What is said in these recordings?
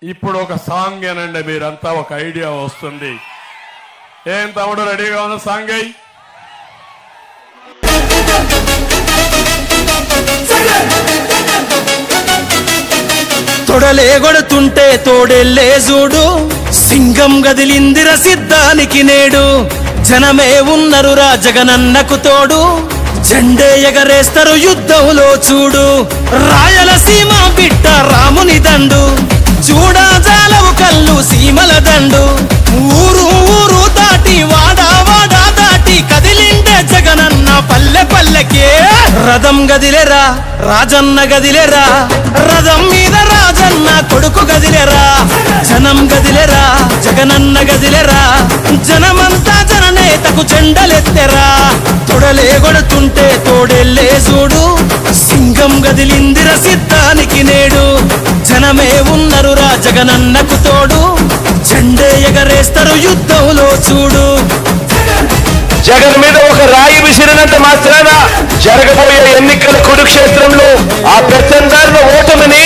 ఇప్పుడు ఒక సాంగ్ ఏనండి, మీరంతా ఒక ఐడియా వస్తుంది. ఏం తమ్ముడు రెడీగా ఉన్న సాంగ్ అయ్యి తొడలే కొడుతుంటే తోడెల్లే చూడు, సింగం గదిలిందిర సిద్ధానికి నేడు. జనమే ఉన్నరురా జగనన్నకు తోడు, జెండే ఎగరేస్తారు యుద్ధంలో చూడు. రాయలసీమ బిడ్డ రాముని దండు, చూడా జాలవు కళ్ళు సీమల దండు. ఊరు ఊరు దాటి వాడా వాడా దాటి కదిలిండే జగనన్న పల్లె పల్లెకే. రథం గదిలేరా రాజన్న గదిలేరా, రథం మీద రాజన్న కొడుకు గదిలేరా. జనం గదిలేరా జగనన్న గదిలేరా, జనమంతా జననేతకు జెండలెత్తెరా. తొడలే కొడుతుంటే తోడెల్లే చూడు, సింగం గదిలిందిర సిద్ధానికి నేడు. జనమే ఉన్నరురా జగనన్నకు తోడు, జెండే ఎగరేస్తారు యుద్ధంలో చూడు. జగన్ మీద ఒక రాయి విసిరినంత మాత్రాన జరగబోయే ఎన్నికల కురుక్షేత్రంలో ఆ పెత్తందారుల ఓటమిని,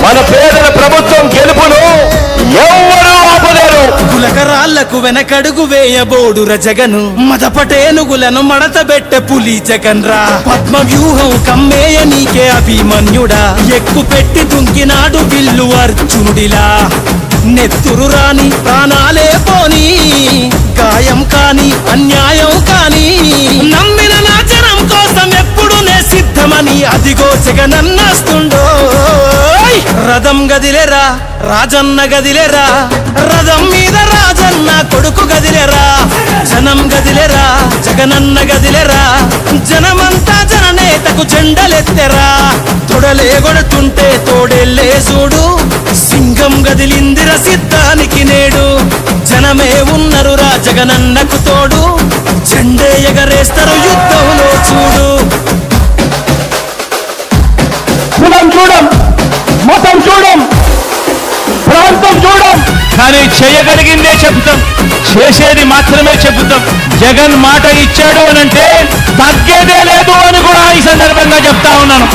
మన పేదల ప్రభుత్వం గెలుపును ఎవ్వరూ ఆపలేరు. కులకరాళ్లకు వెనకడుగు వేయబోడుర జగను, మదపటేనుగులను మడతబెట్టె పులి జగన్ రా. పద్మ వ్యూహం కమ్మేయ నీకే అభిమన్యుడా, ఎక్కు పెట్టి దుంకినాడు విల్లు అర్జునుడిలా. నెత్తురు రాని ప్రాణాలే పోని, గాయం కాని అన్యాయం కాని, నమ్మిన నా జనం కోసం ఎప్పుడు నే సిద్ధమని అదిగో జగనన్నస్తుండో. రథం గదిలేరా రాజన్న గదిలేరా, రథం మీద రాజన్న కొడుకు గదిలేరా. జనం గదిలేరా జగనన్న గదిలేరా, జనమంతా జననేతకు జెండలెత్తెరా. తొడలే కొడుతుంటే తోడెల్లే చూడు, సింగం గదిలిందిర సిద్ధానికి నేడు. జనమే ఉన్నరురా జగనన్నకు తోడు, జెండే ఎగరేస్తారు యుద్ధంలో చూడు. కులం చూడం, మతం చూడం, ప్రాంతం చూడం, కానీ చేయగలిగిందే చెబుతాం, చేసేది మాత్రమే చెబుతాం. జగన్ మాట ఇచ్చాడు అనంటే తగ్గేదే లేదు అని కూడా ఈ సందర్భంగా చెప్తా ఉన్నాను.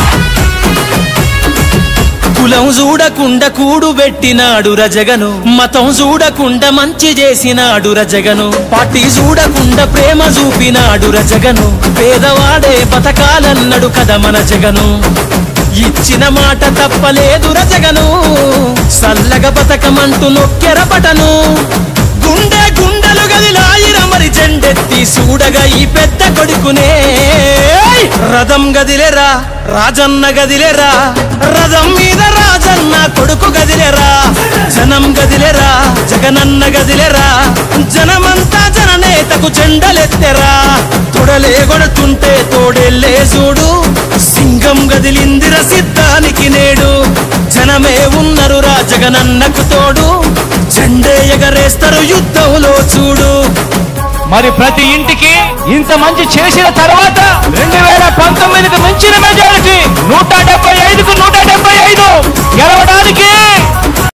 కులం చూడకుండా కూడు పెట్టినాడు రజగను, మతం చూడకుండా మంచి చేసినాడు రజగను, పార్టీ చూడకుండా ప్రేమ చూపినాడు రజగను. పేదవాడే బతకాలన్నాడు కదా మన జగను, ఇచ్చిన మాట తప్పలేదు రజగను. సల్లగ బతకమంటూ నొక్కెర బటను, గుండె గుండెలు గదిలాయిర మరి జెండెత్తి చూడగా ఈ పెద్ద కొడుకునే. రథం గదిలేరా రాజన్న గదిలేరా, రథం మీద రాజన్న కొడుకు గదిలేరా. జనం గదిలేరా జగనన్న గదిలేరా, జనమంతా జననేతకు జెండలెత్తెరా. తొడలే కొడుతుంటే తోడెల్లే చూడు, సింగం గదిలిందిర సిద్ధానికి నేడు. జనమే ఉన్నరురా జగనన్నకు తోడు, జెండే ఎగరేస్తారు యుద్ధంలో చూడు. మరి ప్రతి ఇంటికి ఇంత మంచి చేసిన తర్వాత 2019కు మించిన మెజారిటీ 175కు